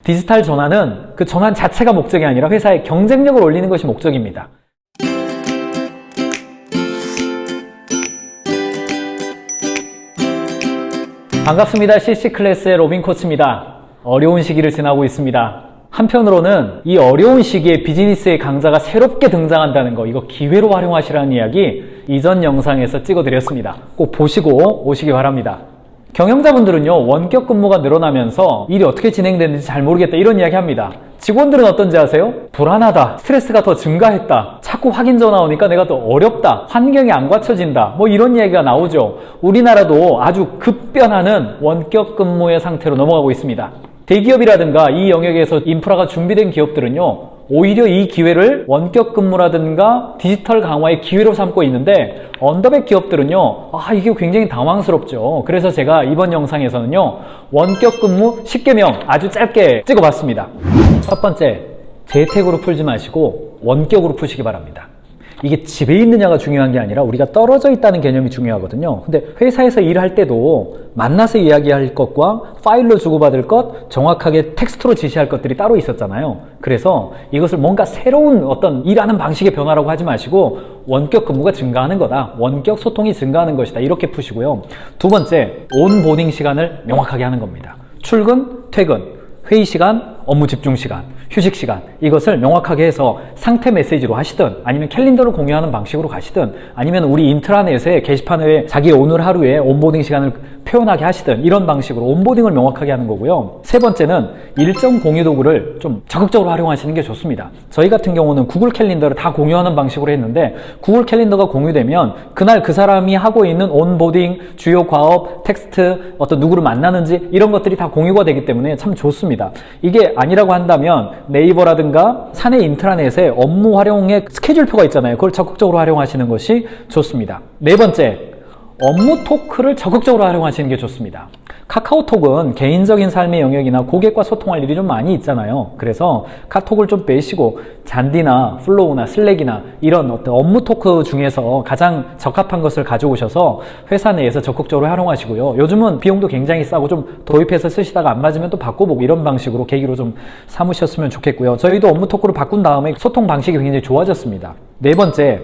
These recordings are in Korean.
디지털 전환은 그 전환 자체가 목적이 아니라 회사의 경쟁력을 올리는 것이 목적입니다. 반갑습니다. CC클래스의 로빈 코치입니다. 어려운 시기를 지나고 있습니다. 한편으로는 이 어려운 시기에 비즈니스의 강자가 새롭게 등장한다는 거, 이거 기회로 활용하시라는 이야기 이전 영상에서 찍어드렸습니다. 꼭 보시고 오시기 바랍니다. 경영자분들은요, 원격 근무가 늘어나면서 일이 어떻게 진행되는지 잘 모르겠다 이런 이야기 합니다. 직원들은 어떤지 아세요? 불안하다, 스트레스가 더 증가했다, 자꾸 확인 전화 오니까 내가 더 어렵다, 환경이 안 갖춰진다, 뭐 이런 이야기가 나오죠. 우리나라도 아주 급변하는 원격 근무의 상태로 넘어가고 있습니다. 대기업이라든가 이 영역에서 인프라가 준비된 기업들은요, 오히려 이 기회를 원격 근무라든가 디지털 강화의 기회로 삼고 있는데, 언더백 기업들은요, 이게 굉장히 당황스럽죠. 그래서 제가 이번 영상에서는요, 원격 근무 10개명 아주 짧게 찍어봤습니다. 첫 번째, 재택으로 풀지 마시고 원격으로 푸시기 바랍니다. 이게 집에 있느냐가 중요한 게 아니라 우리가 떨어져 있다는 개념이 중요하거든요. 근데 회사에서 일할 때도 만나서 이야기할 것과 파일로 주고받을 것, 정확하게 텍스트로 지시할 것들이 따로 있었잖아요. 그래서 이것을 뭔가 새로운 어떤 일하는 방식의 변화라고 하지 마시고 원격 근무가 증가하는 거다, 원격 소통이 증가하는 것이다, 이렇게 푸시고요. 두 번째, 온보딩 시간을 명확하게 하는 겁니다. 출근, 퇴근, 회의 시간, 업무 집중 시간, 휴식 시간, 이것을 명확하게 해서 상태 메시지로 하시든 아니면 캘린더를 공유하는 방식으로 가시든 아니면 우리 인트라넷에 게시판에 자기 오늘 하루에 온보딩 시간을 표현하게 하시든 이런 방식으로 온보딩을 명확하게 하는 거고요. 세 번째는 일정 공유 도구를 좀 적극적으로 활용하시는 게 좋습니다. 저희 같은 경우는 구글 캘린더를 다 공유하는 방식으로 했는데, 구글 캘린더가 공유되면 그날 그 사람이 하고 있는 온보딩, 주요 과업, 텍스트, 어떤 누구를 만나는지 이런 것들이 다 공유가 되기 때문에 참 좋습니다. 이게 아니라고 한다면 네이버라든가 사내 인트라넷에 업무 활용의 스케줄표가 있잖아요. 그걸 적극적으로 활용하시는 것이 좋습니다. 네 번째, 업무 토크를 적극적으로 활용하시는 게 좋습니다. 카카오톡은 개인적인 삶의 영역이나 고객과 소통할 일이 좀 많이 있잖아요. 그래서 카톡을 좀 빼시고 잔디나 플로우나 슬랙이나 이런 어떤 업무 토크 중에서 가장 적합한 것을 가져오셔서 회사 내에서 적극적으로 활용하시고요. 요즘은 비용도 굉장히 싸고 좀 도입해서 쓰시다가 안 맞으면 또 바꿔보고 이런 방식으로 계기로 좀 삼으셨으면 좋겠고요. 저희도 업무 토크를 바꾼 다음에 소통 방식이 굉장히 좋아졌습니다. 네 번째,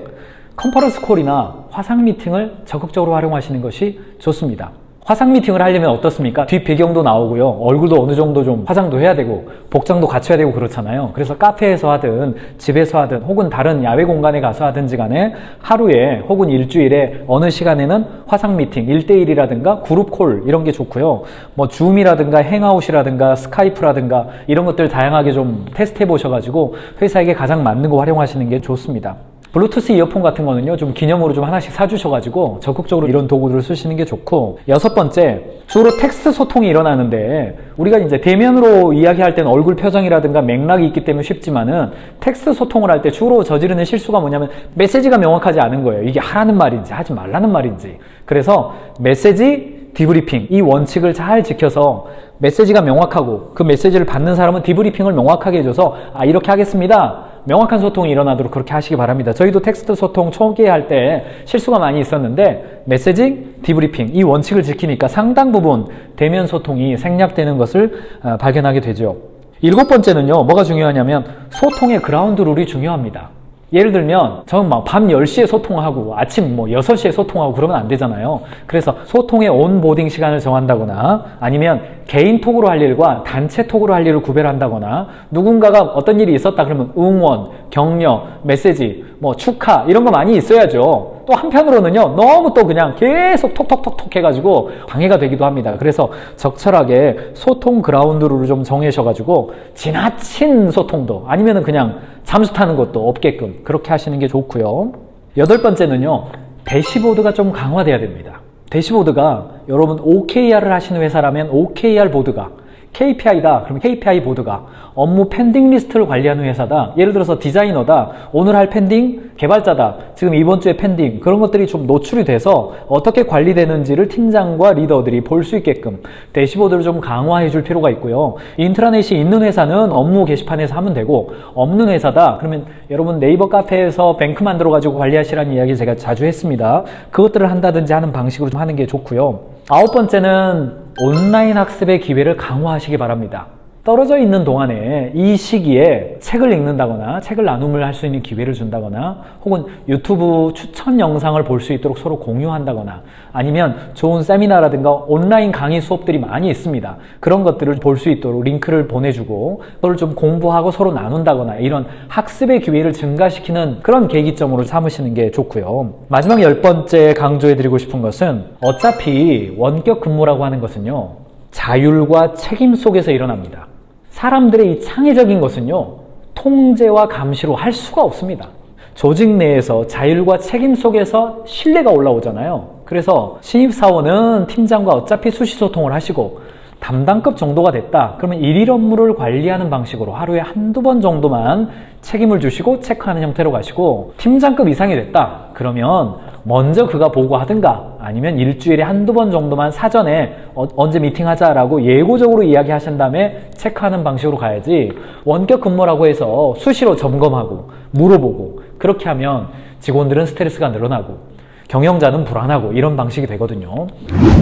컨퍼런스 콜이나 화상 미팅을 적극적으로 활용하시는 것이 좋습니다. 화상 미팅을 하려면 어떻습니까? 뒷 배경도 나오고요. 얼굴도 어느 정도 좀 화장도 해야 되고 복장도 갖춰야 되고 그렇잖아요. 그래서 카페에서 하든 집에서 하든 혹은 다른 야외 공간에 가서 하든지 간에 하루에 혹은 일주일에 어느 시간에는 화상 미팅 1대1이라든가 그룹 콜 이런 게 좋고요. 뭐 줌이라든가 행아웃이라든가 스카이프라든가 이런 것들 다양하게 좀 테스트해 보셔가지고 회사에게 가장 맞는 거 활용하시는 게 좋습니다. 블루투스 이어폰 같은 거는요, 좀 기념으로 좀 하나씩 사주셔가지고 적극적으로 이런 도구들을 쓰시는 게 좋고, 여섯 번째, 주로 텍스트 소통이 일어나는데 우리가 이제 대면으로 이야기할 때는 얼굴 표정이라든가 맥락이 있기 때문에 쉽지만은 텍스트 소통을 할 때 주로 저지르는 실수가 뭐냐면 메시지가 명확하지 않은 거예요. 이게 하라는 말인지 하지 말라는 말인지. 그래서 메시지, 디브리핑, 이 원칙을 잘 지켜서 메시지가 명확하고 그 메시지를 받는 사람은 디브리핑을 명확하게 해줘서 이렇게 하겠습니다, 명확한 소통이 일어나도록 그렇게 하시기 바랍니다. 저희도 텍스트 소통 초기에 할 때 실수가 많이 있었는데 메시지, 디브리핑 이 원칙을 지키니까 상당 부분 대면 소통이 생략되는 것을 발견하게 되죠. 일곱 번째는요, 뭐가 중요하냐면 소통의 그라운드 룰이 중요합니다. 예를 들면 저는 막 밤 10시에 소통하고 아침 6시에 소통하고 그러면 안 되잖아요. 그래서 소통의 온보딩 시간을 정한다거나 아니면 개인 톡으로 할 일과 단체 톡으로 할 일을 구별한다거나, 누군가가 어떤 일이 있었다 그러면 응원, 격려, 메시지, 축하 이런 거 많이 있어야죠. 또 한편으로는요, 너무 또 그냥 계속 톡톡톡톡 해가지고 방해가 되기도 합니다. 그래서 적절하게 소통 그라운드 룰을 좀 정하셔가지고 지나친 소통도 아니면은 그냥 잠수 타는 것도 없게끔 그렇게 하시는 게 좋고요. 여덟 번째는요, 대시보드가 좀 강화돼야 됩니다. 대시보드가 여러분 OKR을 하시는 회사라면 OKR 보드가, KPI다 그러면 KPI 보드가, 업무 펜딩 리스트를 관리하는 회사다, 예를 들어서 디자이너다, 오늘 할 펜딩, 개발자다, 지금 이번 주에 펜딩, 그런 것들이 좀 노출이 돼서 어떻게 관리되는지를 팀장과 리더들이 볼 수 있게끔 대시보드를 좀 강화해 줄 필요가 있고요. 인트라넷이 있는 회사는 업무 게시판에서 하면 되고, 없는 회사다 그러면 여러분 네이버 카페에서 뱅크 만들어 가지고 관리하시라는 이야기 제가 자주 했습니다. 그것들을 한다든지 하는 방식으로 좀 하는 게 좋고요. 아홉 번째는 온라인 학습의 기회를 강화하시기 바랍니다. 떨어져 있는 동안에 이 시기에 책을 읽는다거나 책을 나눔을 할 수 있는 기회를 준다거나 혹은 유튜브 추천 영상을 볼 수 있도록 서로 공유한다거나 아니면 좋은 세미나라든가 온라인 강의 수업들이 많이 있습니다. 그런 것들을 볼 수 있도록 링크를 보내주고 그걸 좀 공부하고 서로 나눈다거나 이런 학습의 기회를 증가시키는 그런 계기점으로 삼으시는 게 좋고요. 마지막 10번째 강조해드리고 싶은 것은 어차피 원격 근무라고 하는 것은요. 자율과 책임 속에서 일어납니다. 사람들의 이 창의적인 것은요. 통제와 감시로 할 수가 없습니다. 조직 내에서 자율과 책임 속에서 신뢰가 올라오잖아요. 그래서 신입사원은 팀장과 어차피 수시소통을 하시고 담당급 정도가 됐다. 그러면 일일 업무를 관리하는 방식으로 하루에 한두 번 정도만 책임을 주시고 체크하는 형태로 가시고 팀장급 이상이 됐다. 그러면 먼저 그가 보고하든가 아니면 일주일에 한두 번 정도만 사전에 언제 미팅하자라고 예고적으로 이야기하신 다음에 체크하는 방식으로 가야지 원격 근무라고 해서 수시로 점검하고 물어보고 그렇게 하면 직원들은 스트레스가 늘어나고 경영자는 불안하고 이런 방식이 되거든요.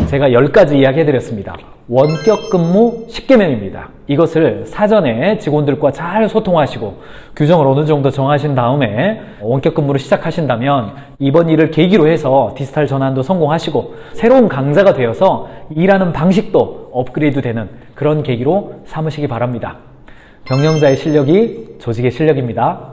제가 10가지 이야기해드렸습니다. 원격 근무 10계명입니다. 이것을 사전에 직원들과 잘 소통하시고 규정을 어느 정도 정하신 다음에 원격 근무를 시작하신다면 이번 일을 계기로 해서 디지털 전환도 성공하시고 새로운 강자가 되어서 일하는 방식도 업그레이드 되는 그런 계기로 삼으시기 바랍니다. 경영자의 실력이 조직의 실력입니다.